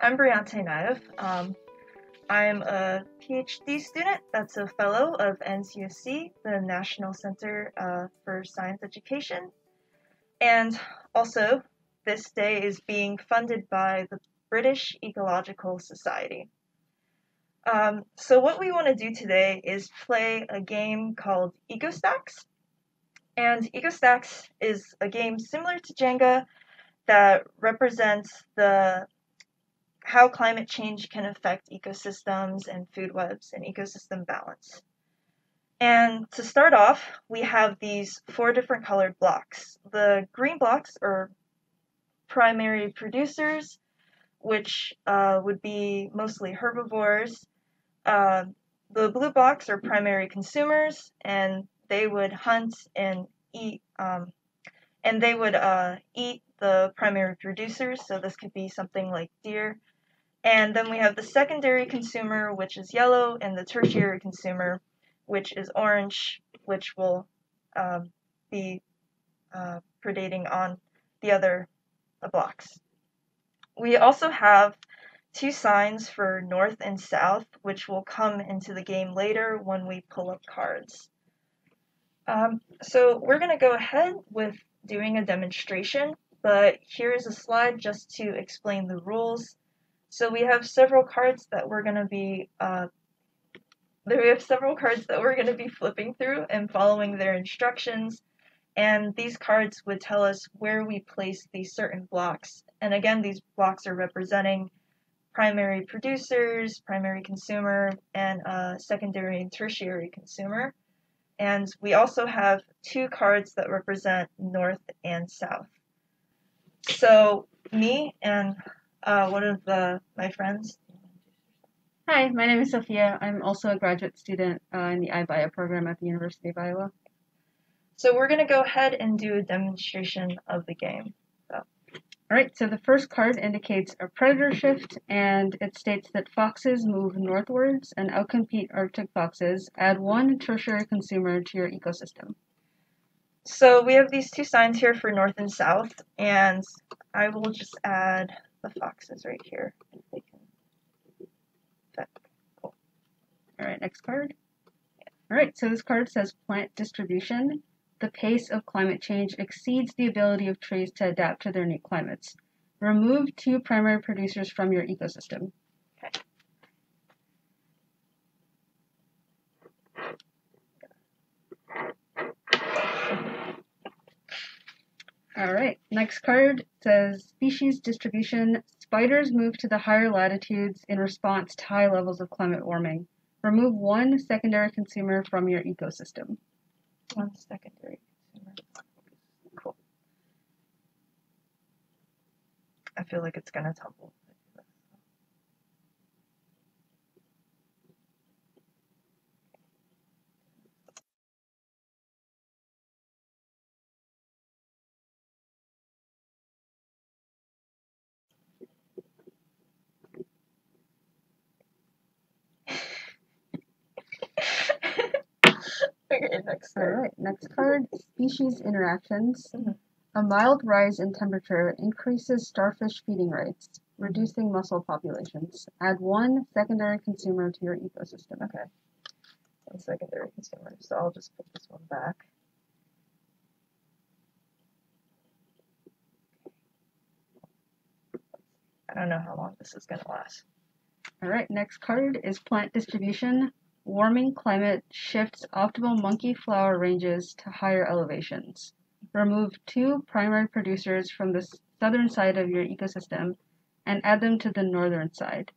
I'm Briante Naev. I'm a PhD student that's a fellow of NCSC, the National Center for Science Education. And also, this day is being funded by the British Ecological Society. So what we want to do today is play a game called EcoStax. And EcoStax is a game similar to Jenga that represents how climate change can affect ecosystems and food webs and ecosystem balance. And to start off, we have these 4 different colored blocks. The green blocks are primary producers, which would be mostly herbivores. The blue blocks are primary consumers, and they would hunt and eat, eat the primary producers. So this could be something like deer. And then we have the secondary consumer, which is yellow, and the tertiary consumer, which is orange, which will be predating on the other blocks. We also have 2 signs for north and south, which will come into the game later when we pull up cards. So we're going to go ahead with doing a demonstration, but here's a slide just to explain the rules. So we have several cards that we're going to be flipping through and following their instructions, and these cards would tell us where we place these certain blocks. And again, these blocks are representing primary producers, primary consumer, and secondary and tertiary consumer. And we also have 2 cards that represent north and south. So me and one of my friends. Hi, my name is Sophia. I'm also a graduate student in the iBio program at the University of Iowa. So we're going to go ahead and do a demonstration of the game. All right, so the first card indicates a predator shift, and it states that foxes move northwards and outcompete Arctic foxes. Add 1 tertiary consumer to your ecosystem. So we have these 2 signs here for north and south, and I will just add the foxes right here. If they can. Cool. All right, next card. All right, so this card says plant distribution. The pace of climate change exceeds the ability of trees to adapt to their new climates. Remove 2 primary producers from your ecosystem. Okay. All right, next card says species distribution. Spiders move to the higher latitudes in response to high levels of climate warming. Remove 1 secondary consumer from your ecosystem. 1 secondary consumer. Cool. I feel like it's going to tumble. Okay, next card. All right, next card, species interactions. A mild rise in temperature increases starfish feeding rates, reducing mussel populations. Add 1 secondary consumer to your ecosystem. Okay. 1 secondary consumer. So I'll just put this one back. I don't know how long this is going to last. All right, next card is plant distribution. Warming climate shifts optimal monkey flower ranges to higher elevations. Remove 2 primary producers from the southern side of your ecosystem and add them to the northern side.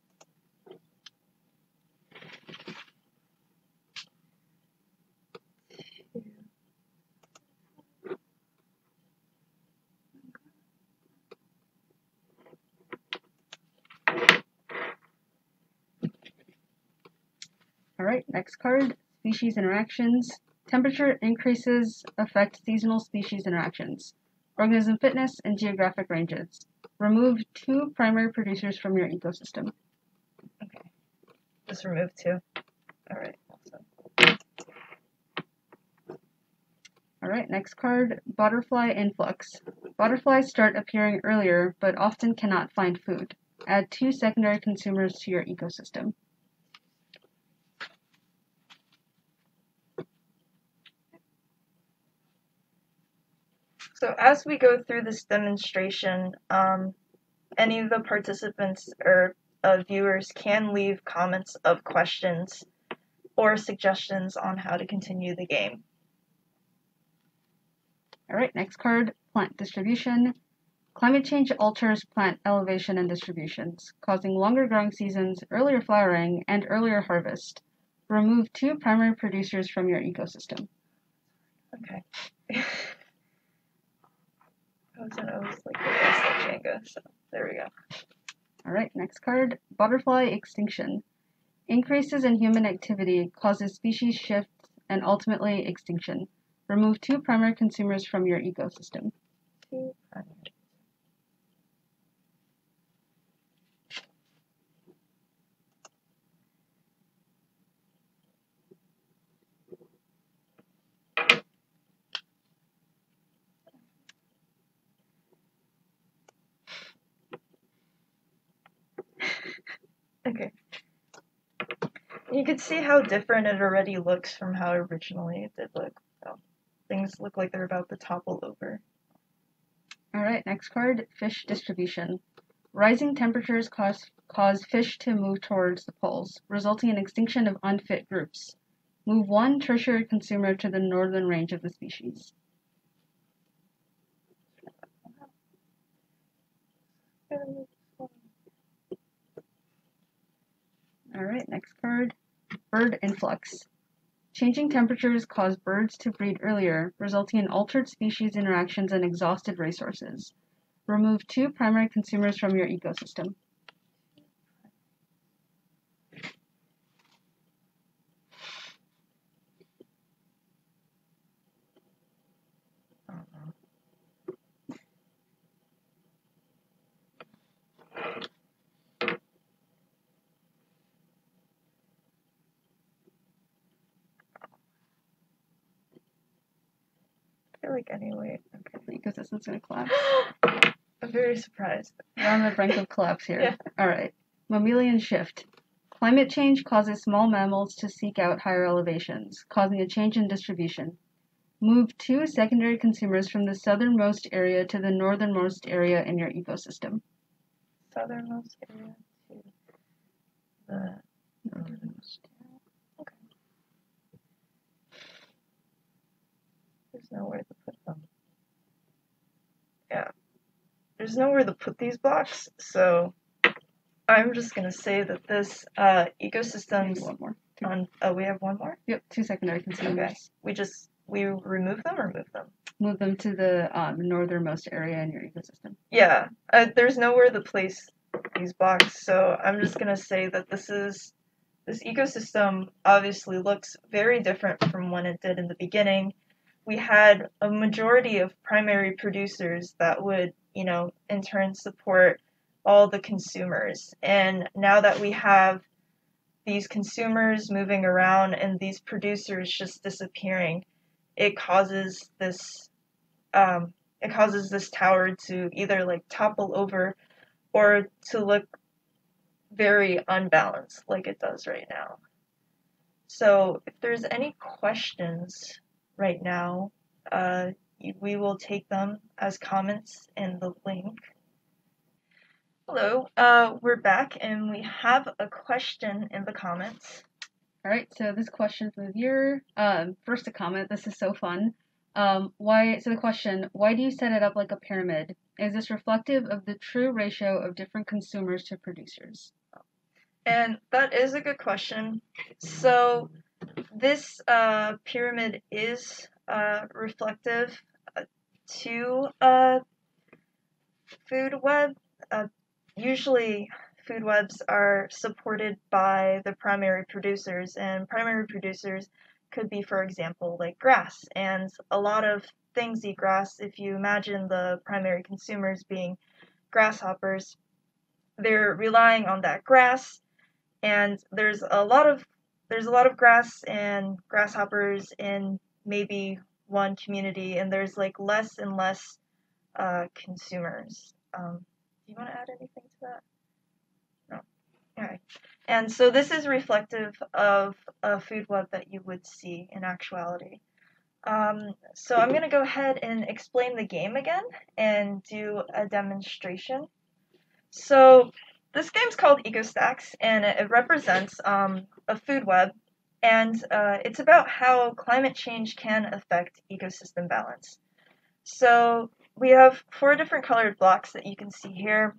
All right, next card, species interactions. Temperature increases affect seasonal species interactions, organism fitness, and geographic ranges. Remove 2 primary producers from your ecosystem. Okay. Just remove 2. All right, awesome. All right, next card, butterfly influx. Butterflies start appearing earlier, but often cannot find food. Add 2 secondary consumers to your ecosystem. So as we go through this demonstration, any of the participants or viewers can leave comments of questions or suggestions on how to continue the game. All right, next card, plant distribution. Climate change alters plant elevation and distributions, causing longer growing seasons, earlier flowering, and earlier harvest. Remove 2 primary producers from your ecosystem. Okay. I wasn't always like the best at Jenga, so there we go. All right, next card, butterfly extinction. Increases in human activity causes species shifts and ultimately extinction. Remove 2 primary consumers from your ecosystem. 2 primary. Okay. You can see how different it already looks from how originally it did look. So things look like they're about to topple over. All right, next card, fish distribution. Rising temperatures cause fish to move towards the poles, resulting in extinction of unfit groups. Move 1 tertiary consumer to the northern range of the species. All right, next card, bird influx. Changing temperatures cause birds to breed earlier, resulting in altered species interactions and exhausted resources. Remove 2 primary consumers from your ecosystem. I feel like anyway. Okay. The ecosystem's going to collapse. I'm very surprised. We're on the brink of collapse here. Yeah. All right. Mammalian shift. Climate change causes small mammals to seek out higher elevations, causing a change in distribution. Move 2 secondary consumers from the southernmost area to the northernmost area in your ecosystem. Southernmost area to the northernmost area. Okay. There's nowhere to put them. Yeah. There's nowhere to put these blocks, so I'm just gonna say that this ecosystem's One more. on. Oh, we have one more. Yep, 2 secondary consumers. Okay. We remove them or move them. Move them to the northernmost area in your ecosystem. Yeah. There's nowhere to place these blocks, so I'm just gonna say that this ecosystem obviously looks very different from when it did in the beginning. We had a majority of primary producers that would, in turn support all the consumers. And now that we have these consumers moving around and these producers just disappearing, it causes this tower to either like topple over or to look very unbalanced like it does right now. So if there's any questions right now, we will take them as comments in the link. Hello, we're back and we have a question in the comments. All right, so this question from the viewer, first a comment, this is so fun. So the question, why do you set it up like a pyramid? Is this reflective of the true ratio of different consumers to producers? And that is a good question. So this pyramid is reflective to food web. Usually food webs are supported by the primary producers, and primary producers could be, for example, like grass. And a lot of things eat grass. If you imagine the primary consumers being grasshoppers, they're relying on that grass, and there's a lot of grass and grasshoppers in maybe one community, and there's like less and less consumers. Do you want to add anything to that? Okay. And so this is reflective of a food web that you would see in actuality. So I'm going to go ahead and explain the game again and do a demonstration. So this game's called EcoStax, and it represents a food web, and it's about how climate change can affect ecosystem balance. So we have 4 different colored blocks that you can see here.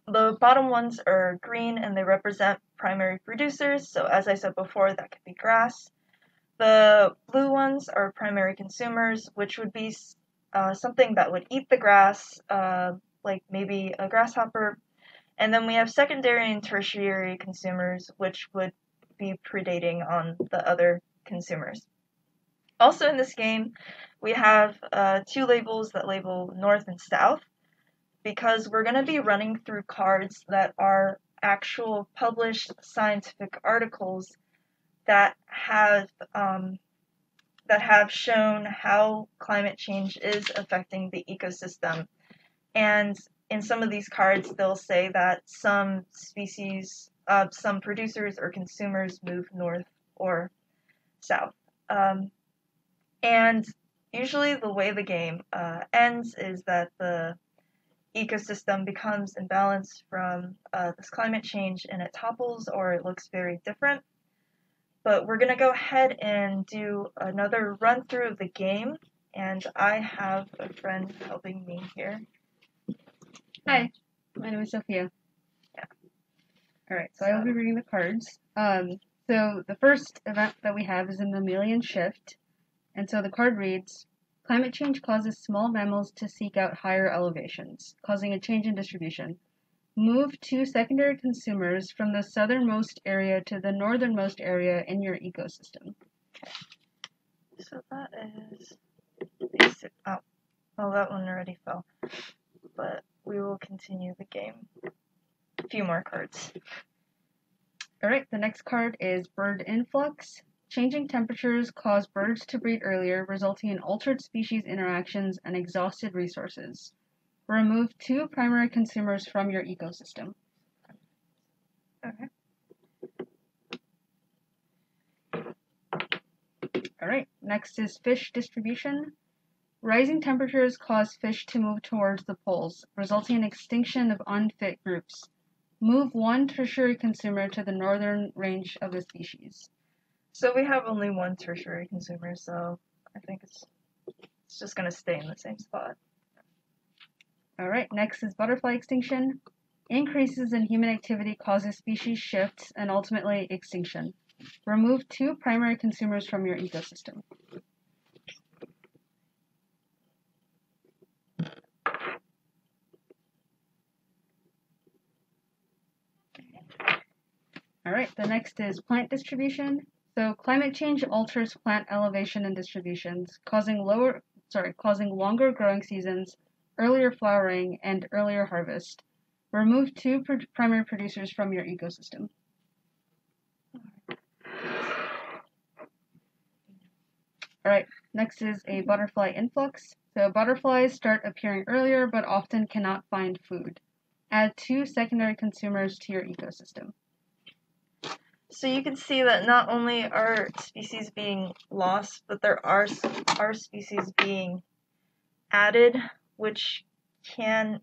The bottom ones are green, and they represent primary producers. So as I said before, that could be grass. The blue ones are primary consumers, which would be something that would eat the grass, like maybe a grasshopper. And then we have secondary and tertiary consumers, which would be predating on the other consumers. Also in this game, we have 2 labels that label north and south, because we're going to be running through cards that are actual published scientific articles that have shown how climate change is affecting the ecosystem. And in some of these cards, they'll say that some species, some producers or consumers move north or south. And usually the way the game ends is that the ecosystem becomes imbalanced from this climate change, and it topples or it looks very different. But we're going to go ahead and do another run through of the game, and I have a friend helping me here. Hi, my name is Sophia. Yeah. Alright, so I will be reading the cards. So the first event that we have is a mammalian shift. And so the card reads, climate change causes small mammals to seek out higher elevations, causing a change in distribution. Move 2 secondary consumers from the southernmost area to the northernmost area in your ecosystem. Okay. So that is... Oh, that one already fell. But we will continue the game. A few more cards. Alright, the next card is bird influx. Changing temperatures cause birds to breed earlier, resulting in altered species interactions and exhausted resources. Remove 2 primary consumers from your ecosystem. Okay. Alright, next is fish distribution. Rising temperatures cause fish to move towards the poles, resulting in extinction of unfit groups. Move 1 tertiary consumer to the northern range of the species. So we have only 1 tertiary consumer, so I think it's just going to stay in the same spot. Alright, next is butterfly extinction. Increases in human activity causes species shifts and ultimately extinction. Remove 2 primary consumers from your ecosystem. Alright, the next is plant distribution. So climate change alters plant elevation and distributions, causing longer growing seasons, earlier flowering, and earlier harvest. Remove 2 primary producers from your ecosystem. Alright, next is a butterfly influx. So butterflies start appearing earlier but often cannot find food. Add 2 secondary consumers to your ecosystem. So you can see that not only are species being lost, but there are species being added, which can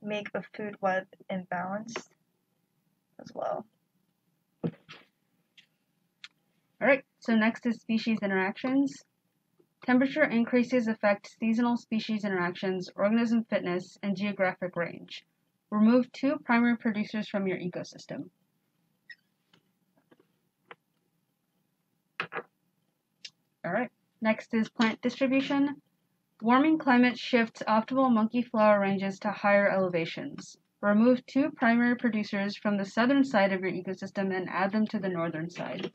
make the food web imbalanced as well. Alright, so next is species interactions. Temperature increases affect seasonal species interactions, organism fitness, and geographic range. Remove 2 primary producers from your ecosystem. Alright, next is plant distribution. Warming climate shifts optimal monkey flower ranges to higher elevations. Remove 2 primary producers from the southern side of your ecosystem and add them to the northern side.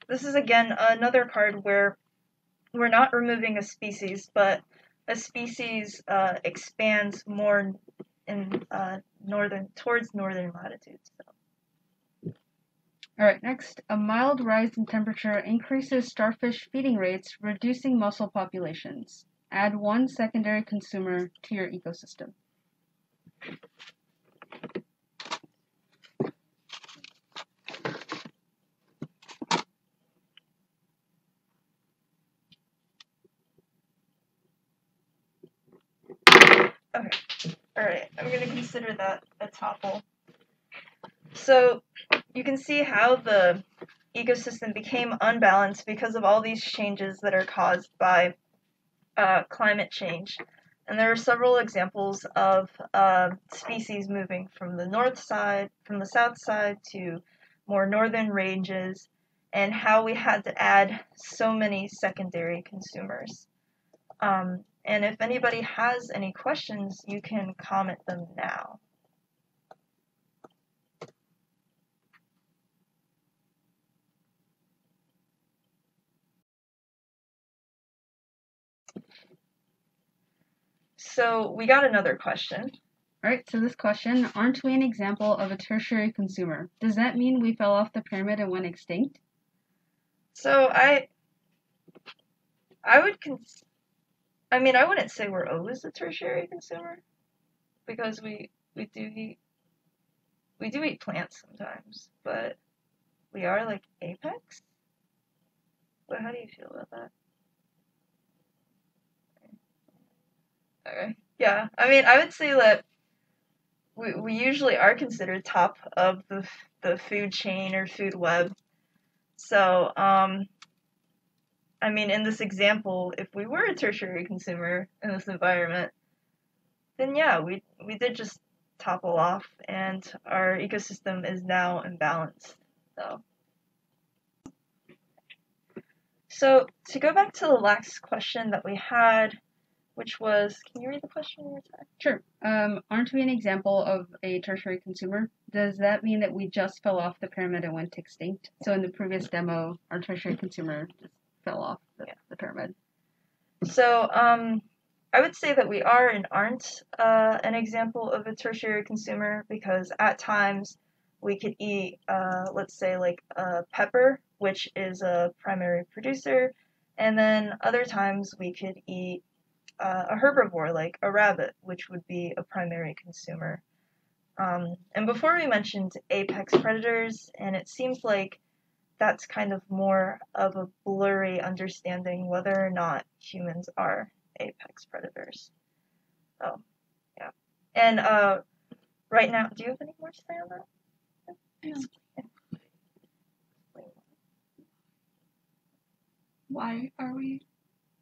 This is again another card where we're not removing a species, but a species expands more in towards northern latitudes. So. Alright, next, a mild rise in temperature increases starfish feeding rates, reducing mussel populations. Add one secondary consumer to your ecosystem. Okay. Alright, I'm going to consider that a topple. So you can see how the ecosystem became unbalanced because of all these changes that are caused by climate change. And there are several examples of species moving from the south side to more northern ranges, and how we had to add so many secondary consumers. And if anybody has any questions, you can comment them now. So we got another question. Alright, so this question, aren't we an example of a tertiary consumer? Does that mean we fell off the pyramid and went extinct? So I wouldn't say we're always a tertiary consumer, because we do eat plants sometimes, but we are like apex. But how do you feel about that? Okay. Yeah, I would say that we usually are considered top of the food chain or food web. So, in this example, if we were a tertiary consumer in this environment, then yeah, we did just topple off, and our ecosystem is now imbalanced. So to go back to the last question that we had, which was, can you read the question one more time? Sure. Aren't we an example of a tertiary consumer? Does that mean that we just fell off the pyramid and went extinct? So in the previous demo, our tertiary consumer just fell off the pyramid. So I would say that we are and aren't an example of a tertiary consumer, because at times we could eat, let's say, like a pepper, which is a primary producer, and then other times we could eat a herbivore like a rabbit, which would be a primary consumer. And before we mentioned apex predators, and it seems like that's kind of more of a blurry understanding whether or not humans are apex predators. Oh, yeah. And right now, do you have any more to say on that? Yeah.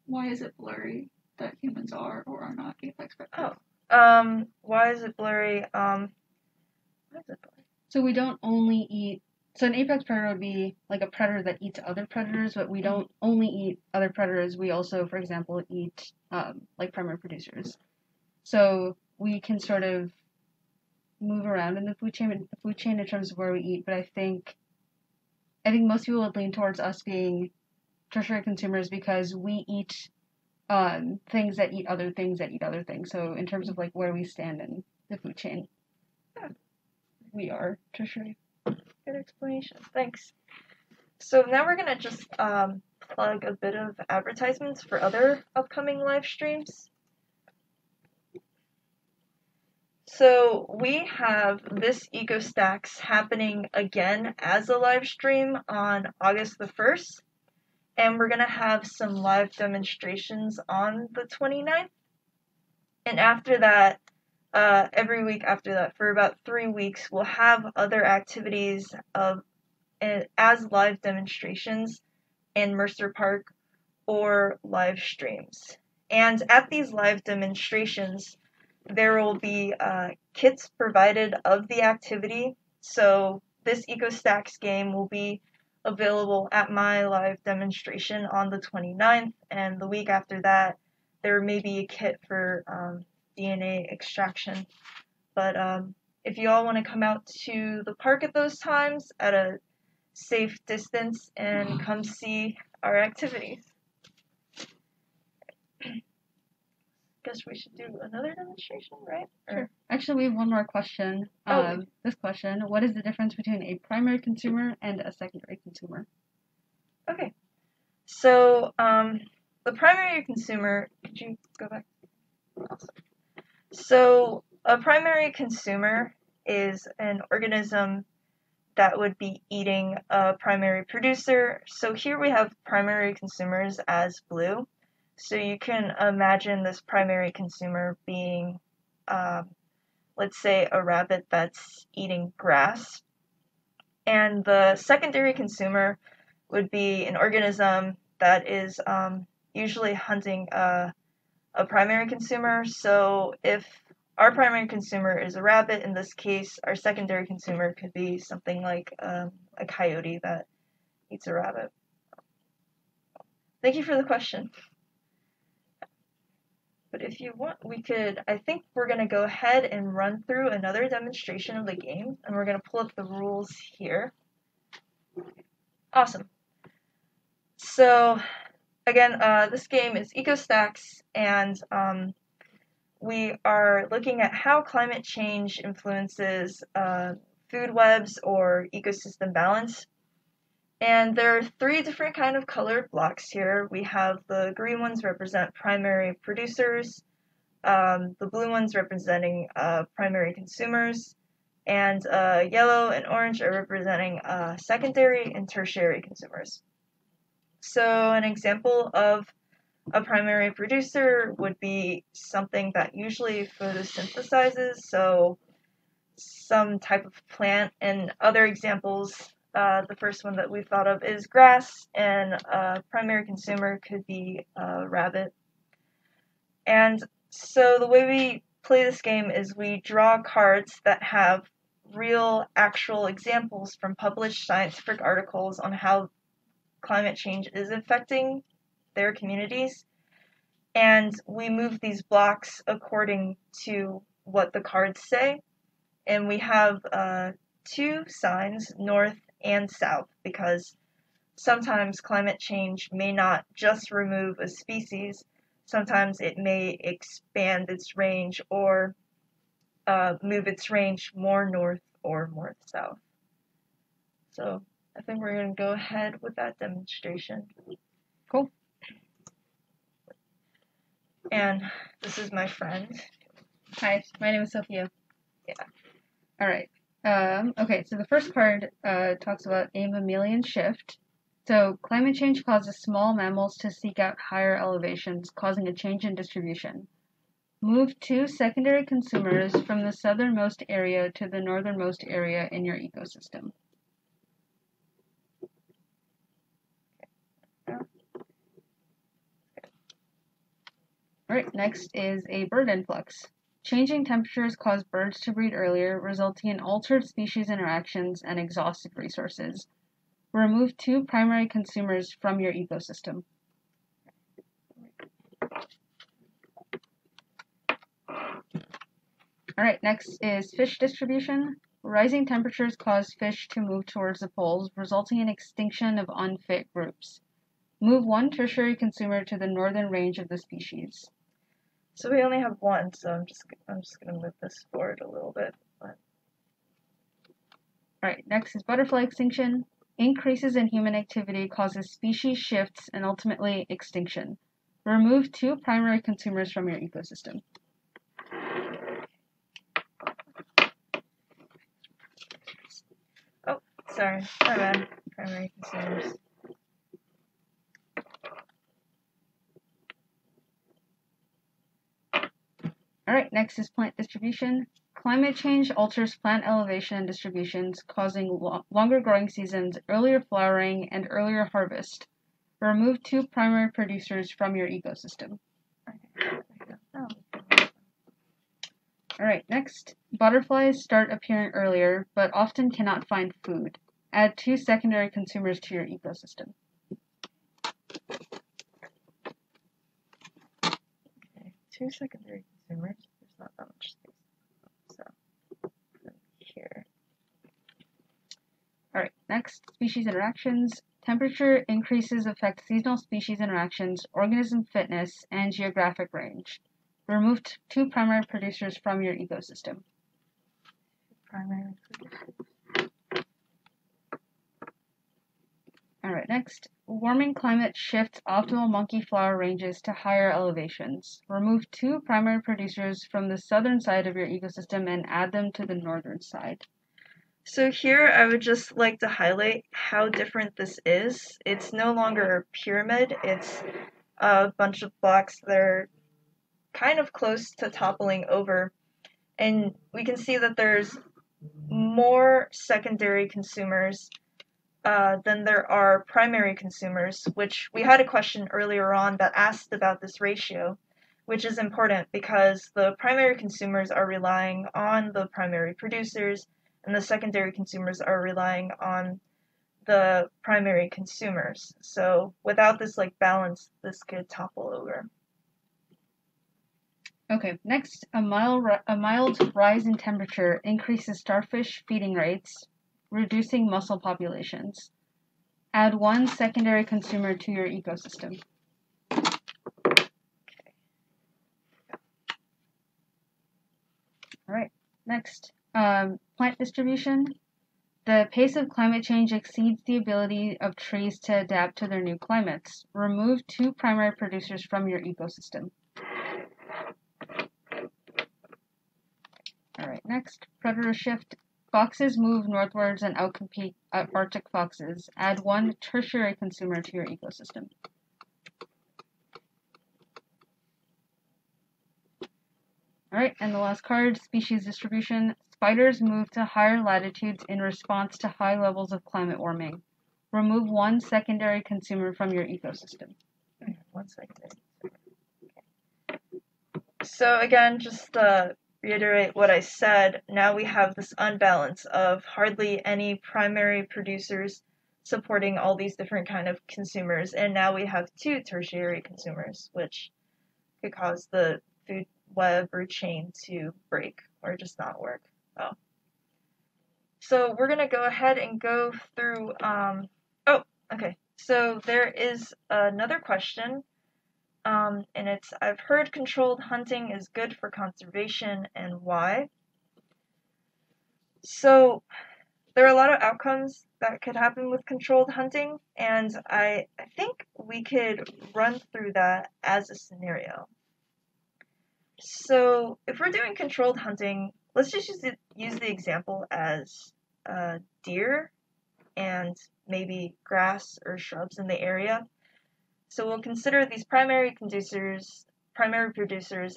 Why is it blurry that humans are or are not apex predators? Why is it blurry? So we don't only eat. So an apex predator would be like a predator that eats other predators, but we don't only eat other predators. We also, for example, eat like primary producers. So we can sort of move around in the food chain in terms of where we eat. But I think most people would lean towards us being tertiary consumers because we eat things that eat other things that eat other things. So in terms of like where we stand in the food chain, we are tertiary. Good explanation. Thanks. So now we're going to just plug a bit of advertisements for other upcoming live streams. So we have this Ecostacks happening again as a live stream on August the 1st. And we're going to have some live demonstrations on the 29th. And after that, every week after that, for about 3 weeks, we'll have other activities as live demonstrations in Mercer Park or live streams. And at these live demonstrations, there will be kits provided of the activity. So this EcoStax game will be available at my live demonstration on the 29th, and the week after that, there may be a kit for DNA extraction. But if you all want to come out to the park at those times at a safe distance and come see our activities. Guess we should do another demonstration, right? Sure. Actually, we have one more question. This question, what is the difference between a primary consumer and a secondary consumer? Okay. So, the primary consumer Could you go back? Awesome. So a primary consumer is an organism that would be eating a primary producer. So here we have primary consumers as blue. So you can imagine this primary consumer being, let's say, a rabbit that's eating grass. And the secondary consumer would be an organism that is usually hunting a primary consumer. So if our primary consumer is a rabbit, in this case, our secondary consumer could be something like a coyote that eats a rabbit. Thank you for the question. But if you want, I think we're going to go ahead and run through another demonstration of the game, and we're going to pull up the rules here. Awesome. So, again, this game is Ecostacks, and we are looking at how climate change influences food webs or ecosystem balance. And there are 3 different kind of colored blocks here. We have the green ones represent primary producers, the blue ones representing primary consumers, and yellow and orange are representing secondary and tertiary consumers. So an example of a primary producer would be something that usually photosynthesizes, so some type of plant. And other examples, the first one that we thought of is grass, and a primary consumer could be a rabbit. And so the way we play this game is we draw cards that have real, actual examples from published scientific articles on how climate change is affecting their communities, and we move these blocks according to what the cards say. And we have 2 signs, north and south, because sometimes climate change may not just remove a species, sometimes it may expand its range or move its range more north or more south. So I think we're going to go ahead with that demonstration. Cool. And this is my friend. Hi, my name is Sophia. Yeah. All right. Okay, so the first card talks about a mammalian shift. So climate change causes small mammals to seek out higher elevations, causing a change in distribution. Move 2 secondary consumers from the southernmost area to the northernmost area in your ecosystem. All right, next is a bird influx. Changing temperatures cause birds to breed earlier, resulting in altered species interactions and exhausted resources. Remove 2 primary consumers from your ecosystem. All right, next is fish distribution. Rising temperatures cause fish to move towards the poles, resulting in extinction of unfit groups. Move 1 tertiary consumer to the northern range of the species. So we only have 1, so I'm just going to move this forward a little bit. All right, next is butterfly extinction. Increases in human activity causes species shifts and ultimately extinction. Remove 2 primary consumers from your ecosystem. Oh, sorry, my bad. Primary consumers. All right, next is plant distribution. Climate change alters plant elevation and distributions, causing longer growing seasons, earlier flowering, and earlier harvest. Remove 2 primary producers from your ecosystem. All right, next, butterflies start appearing earlier, but often cannot find food. Add 2 secondary consumers to your ecosystem. Okay, 2 secondary consumers. There's not that much space. So, here. All right, next, species interactions. Temperature increases affect seasonal species interactions, organism fitness, and geographic range. Remove 2 primary producers from your ecosystem. Primary producers. All right, Alright, next. Warming climate shifts optimal monkey flower ranges to higher elevations. Remove 2 primary producers from the southern side of your ecosystem and add them to the northern side. So here I would just like to highlight how different this is. It's no longer a pyramid, it's a bunch of blocks that are kind of close to toppling over. And we can see that there's more secondary consumers than there are primary consumers, which we had a question earlier on that asked about this ratio, which is important because the primary consumers are relying on the primary producers and the secondary consumers are relying on the primary consumers. So without this balance, this could topple over. Okay, next, a mild rise in temperature increases starfish feeding rates, reducing mussel populations. Add 1 secondary consumer to your ecosystem. Alright, next, plant distribution. The pace of climate change exceeds the ability of trees to adapt to their new climates. Remove 2 primary producers from your ecosystem. Alright, next, predator shift. Foxes move northwards and outcompete Arctic foxes. Add 1 tertiary consumer to your ecosystem. Alright, and the last card, species distribution. Spiders move to higher latitudes in response to high levels of climate warming. Remove 1 secondary consumer from your ecosystem. 1 second. Okay. So again, just to reiterate what I said, now we have this unbalance of hardly any primary producers supporting all these different kind of consumers, and now we have 2 tertiary consumers, which could cause the food web or chain to break or just not work. So we're going to go ahead and go through, okay, so there is another question, and it's, I've heard controlled hunting is good for conservation, and why? So there are a lot of outcomes that could happen with controlled hunting, and I think we could run through that as a scenario. So if we're doing controlled hunting, let's just use the example as deer and maybe grass or shrubs in the area. So we'll consider these primary producers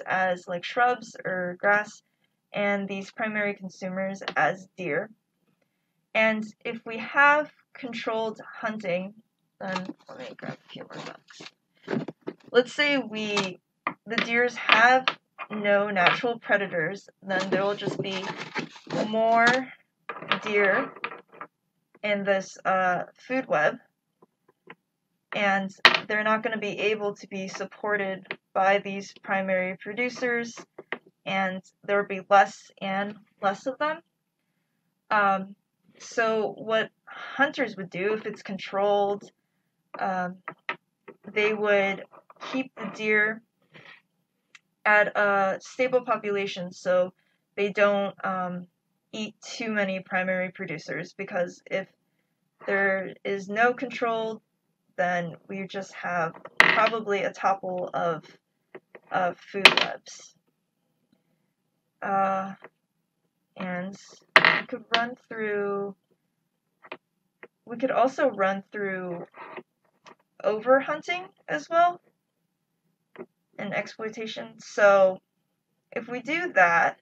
as like shrubs or grass, and these primary consumers as deer. And if we have controlled hunting, then let me grab a few more bucks. Let's say the deers have no natural predators, then there will just be more deer in this food web, and they're not going to be able to be supported by these primary producers, and there will be less and less of them. So what hunters would do if it's controlled, they would keep the deer at a stable population so they don't eat too many primary producers, because if there is no control, then we just have probably a topple of food webs. And we could also run through overhunting as well, and exploitation. So if we do that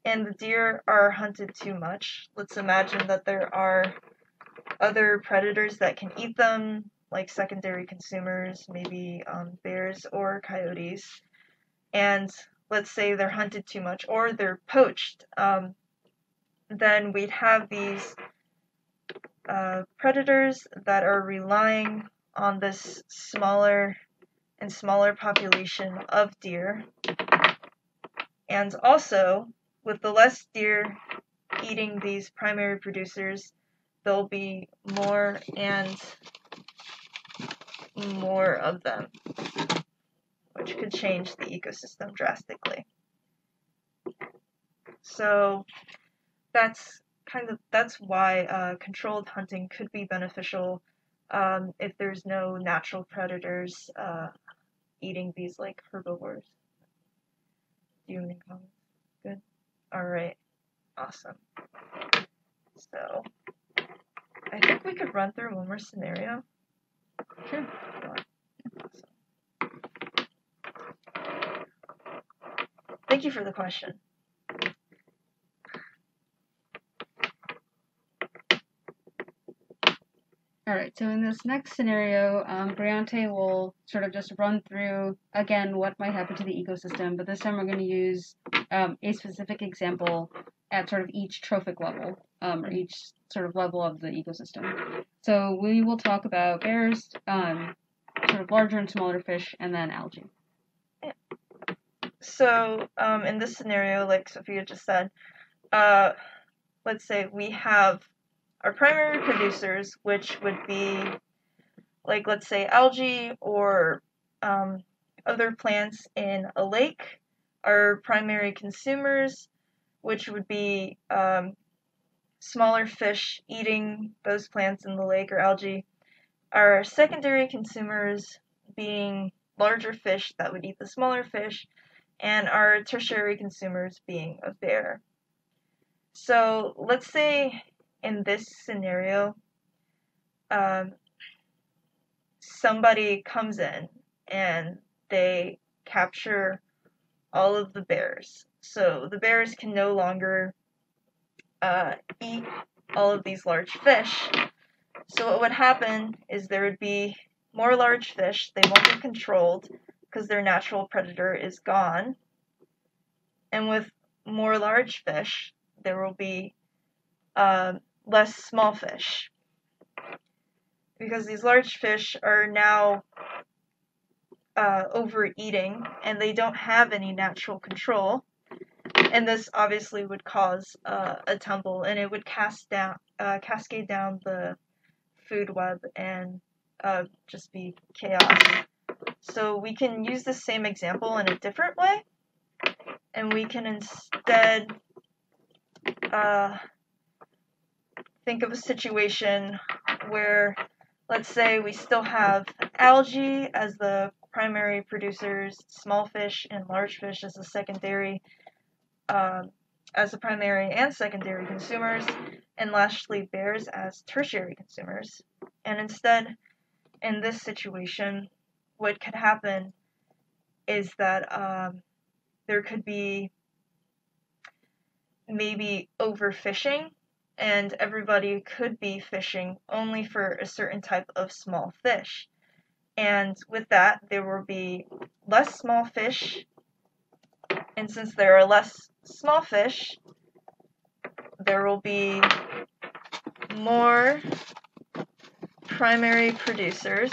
and the deer are hunted too much, let's imagine that there are other predators that can eat them, like secondary consumers, maybe bears or coyotes, and let's say they're hunted too much or they're poached, then we'd have these predators that are relying on this smaller and smaller population of deer. And also, with the less deer eating these primary producers, there'll be more and more of them, which could change the ecosystem drastically. So that's why controlled hunting could be beneficial if there's no natural predators eating these like herbivores. Do you have any comments? Good. All right. Awesome. So I think we could run through one more scenario. Sure. Awesome. Thank you for the question. All right, so in this next scenario, Briante will sort of just run through, again, what might happen to the ecosystem, but this time we're going to use a specific example at sort of each trophic level, or each sort of level of the ecosystem. So we will talk about bears, sort of larger and smaller fish, and then algae. Yeah. So in this scenario, like Sophia just said, let's say we have our primary producers, which would be, like, let's say algae or other plants in a lake. Our primary consumers, which would be smaller fish eating those plants in the lake or algae. Our secondary consumers being larger fish that would eat the smaller fish, and our tertiary consumers being a bear. So let's say in this scenario, somebody comes in and they capture all of the bears. So the bears can no longer eat all of these large fish. So what would happen is there would be more large fish. They won't be controlled because their natural predator is gone. And with more large fish, there will be less small fish. Because these large fish are now overeating and they don't have any natural control. And this obviously would cause a tumble, and it would cascade down the food web and just be chaos. So we can use the same example in a different way, and we can instead think of a situation where, let's say, we still have algae as the primary producers, small fish and large fish as the secondary, as the primary and secondary consumers, and lastly bears as tertiary consumers. And instead, in this situation, what could happen is that there could be maybe overfishing, and everybody could be fishing only for a certain type of small fish. And with that, there will be less small fish, and since there are less small fish, there will be more primary producers,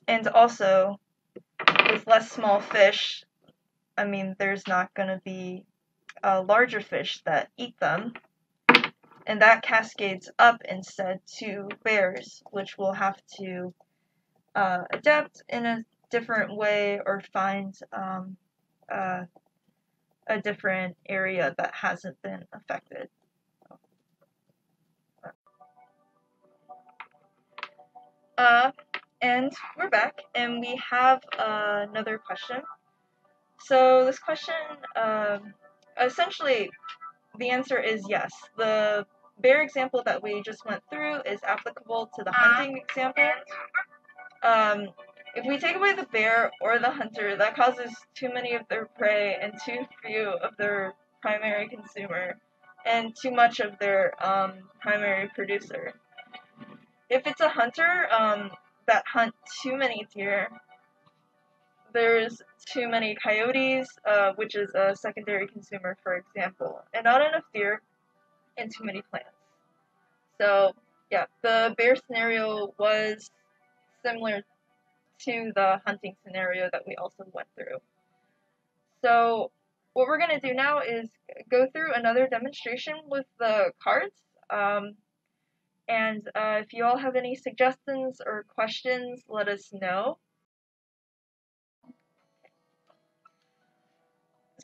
and also with less small fish, I mean, there's not going to be larger fish that eat them, and that cascades up instead to bears, which will have to adapt in a different way or find a different area that hasn't been affected. And we're back, and we have another question. So this question, essentially, the answer is yes. The bear example that we just went through is applicable to the hunting example. If we take away the bear or the hunter, that causes too many of their prey and too few of their primary consumer, and too much of their primary producer. If it's a hunter that hunt too many deer, there's too many coyotes, which is a secondary consumer, for example, and not enough deer, and too many plants. So, yeah, the bear scenario was similar to the hunting scenario that we also went through. So, what we're going to do now is go through another demonstration with the cards. And if you all have any suggestions or questions, let us know.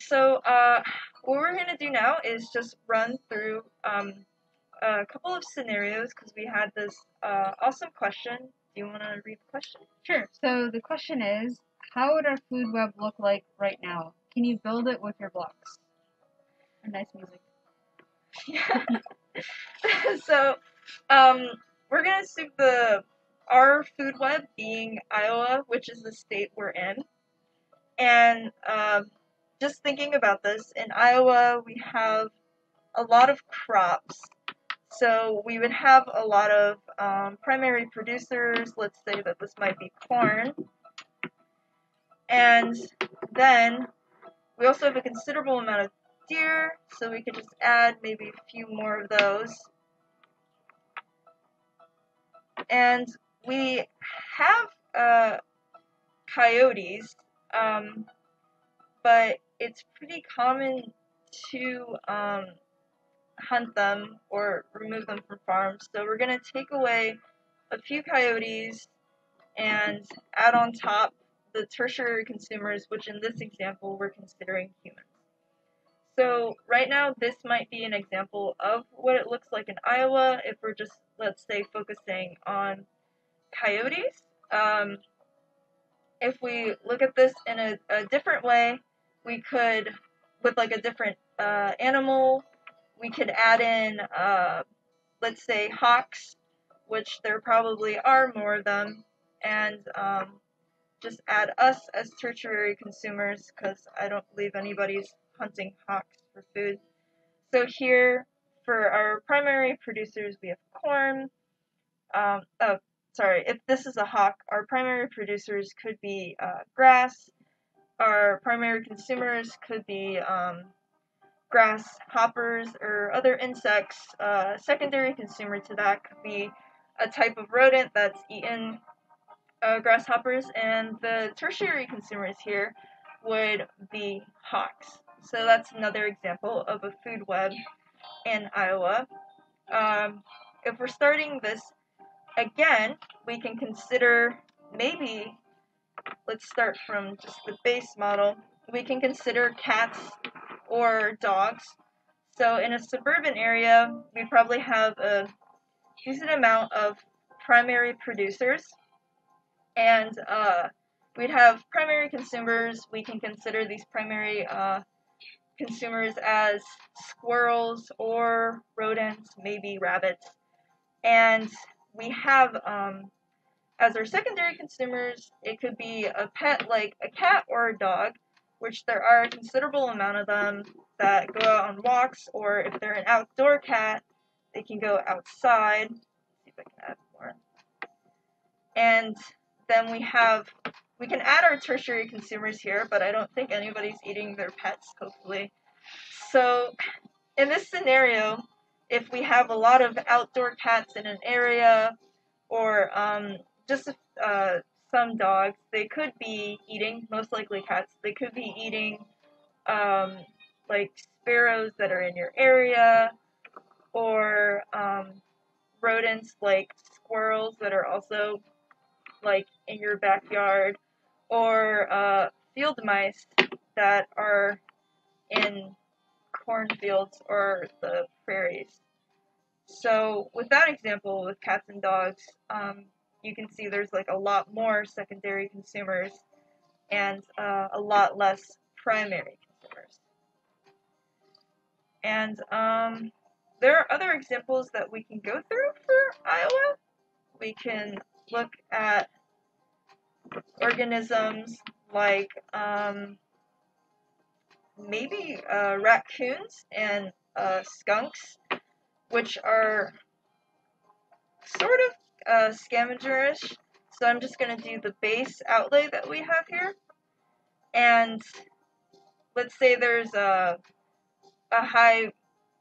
So what we're going to do now is just run through a couple of scenarios because we had this awesome question. Do you want to read the question? Sure. So the question is, how would our food web look like right now? Can you build it with your blocks? A nice music. Yeah. So, we're gonna assume our food web being Iowa, which is the state we're in, and just thinking about this, in Iowa we have a lot of crops. So we would have a lot of primary producers. Let's say that this might be corn, and then we also have a considerable amount of deer. So we could just add maybe a few more of those. And we have coyotes, but it's pretty common to hunt them or remove them from farms. So we're going to take away a few coyotes and add on top the tertiary consumers, which in this example we're considering humans. So right now this might be an example of what it looks like in Iowa if we're just, let's say, focusing on coyotes. If we look at this in a different way, we could, with like a different animal, we could add in, let's say, hawks, which there probably are more of them, and just add us as tertiary consumers, because I don't believe anybody's hunting hawks for food. So here, for our primary producers, we have corn. If this is a hawk, our primary producers could be grass. Our primary consumers could be grasshoppers or other insects. Secondary consumer to that could be a type of rodent that's eaten grasshoppers, and the tertiary consumers here would be hawks. So that's another example of a food web in Iowa. If we're starting this again, we can consider maybe, let's start from just the base model, we can consider cats or dogs. So in a suburban area, we'd probably have a decent amount of primary producers, and we'd have primary consumers. We can consider these primary consumers as squirrels or rodents, maybe rabbits. And we have, as our secondary consumers, it could be a pet like a cat or a dog, which there are a considerable amount of them that go out on walks, or if they're an outdoor cat, they can go outside. Let's see if I can add more. And then we can add our tertiary consumers here, but I don't think anybody's eating their pets, hopefully. So in this scenario, if we have a lot of outdoor cats in an area, or just some dogs, they could be eating, most likely cats, they could be eating like sparrows that are in your area, or rodents like squirrels that are also like in your backyard, or field mice that are in cornfields or the prairies. So with that example, with cats and dogs, you can see there's like a lot more secondary consumers and a lot less primary consumers. And there are other examples that we can go through for Iowa. We can look at organisms like maybe raccoons and skunks, which are sort of scavengerish. So I'm just going to do the base outlay that we have here. And let's say there's a high,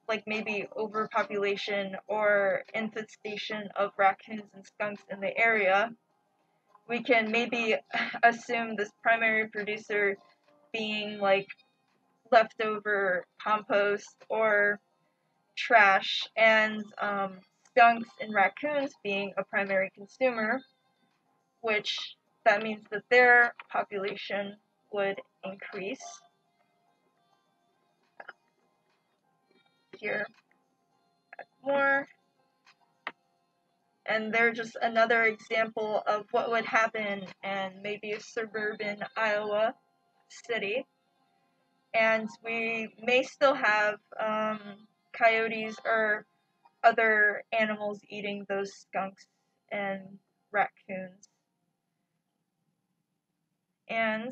like maybe overpopulation or infestation of raccoons and skunks in the area. We can maybe assume this primary producer being like leftover compost or trash, and skunks and raccoons being a primary consumer, which that means that their population would increase. Here, more. And they're just another example of what would happen in maybe a suburban Iowa city. And we may still have coyotes or other animals eating those skunks and raccoons. And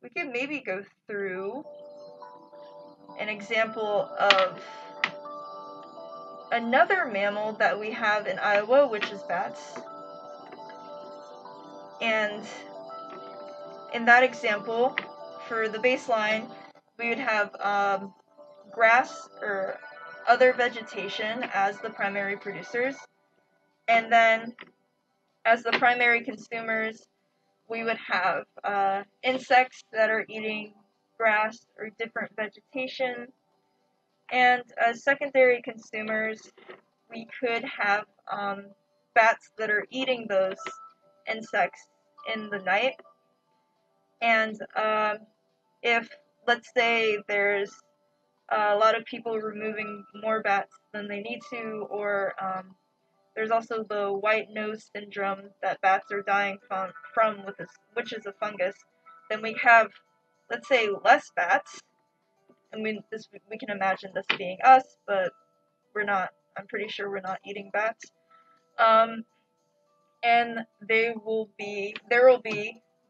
we could maybe go through an example of another mammal that we have in Iowa, which is bats. And in that example, for the baseline, we would have grass or other vegetation as the primary producers. And then as the primary consumers, we would have insects that are eating grass or different vegetation. And as secondary consumers, we could have bats that are eating those insects in the night. And if, let's say, there's a lot of people removing more bats than they need to, or there's also the white nose syndrome that bats are dying from with this, which is a fungus, then we have, let's say, less bats. I mean, we can imagine this being us, but we're not. I'm pretty sure we're not eating bats. And there will be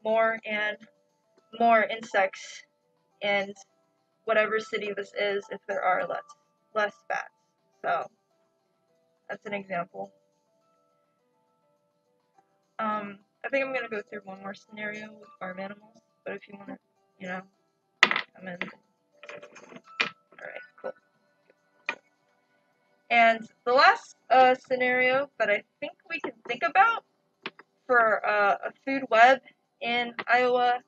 more and more insects in whatever city this is if there are less bats. So that's an example. I think I'm gonna go through one more scenario with farm animals, but if you wanna, come in. Alright, cool. And the last scenario that I think we can think about for a food web in Iowa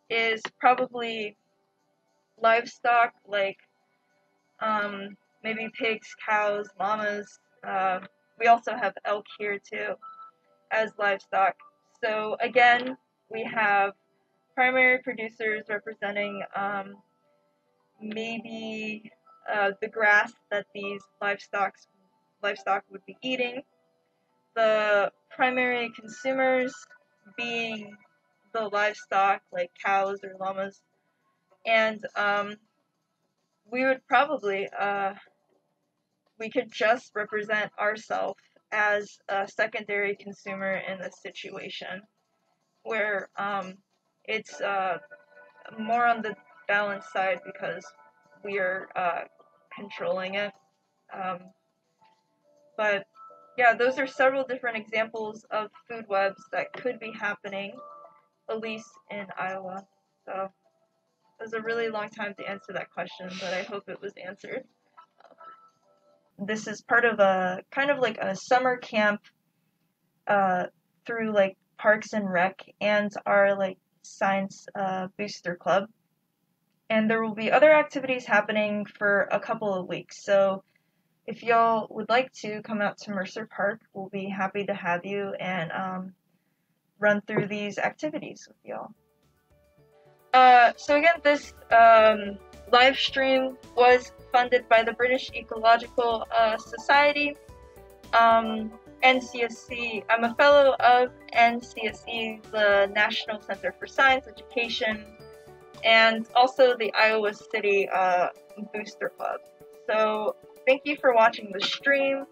is probably livestock, like maybe pigs, cows, llamas. We also have elk here too as livestock. So again, we have primary producers representing maybe the grass that these livestock would be eating. The primary consumers being the livestock, like cows or llamas. And we would probably, we could just represent ourselves as a secondary consumer in this situation, where it's more on the balance side because we are controlling it. But yeah, those are several different examples of food webs that could be happening, at least in Iowa. So it was a really long time to answer that question, but I hope it was answered. This is part of a kind of like a summer camp through like Parks and Rec and our like science booster club. And there will be other activities happening for a couple of weeks. So if y'all would like to come out to Mercer Park, we'll be happy to have you and run through these activities with y'all. So again, this live stream was funded by the British Ecological Society, NCSC. I'm a fellow of NCSC, the National Center for Science Education, and also the Iowa City Booster Club. So thank you for watching the stream.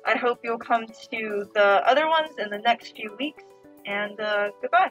I hope you'll come to the other ones in the next few weeks, and goodbye.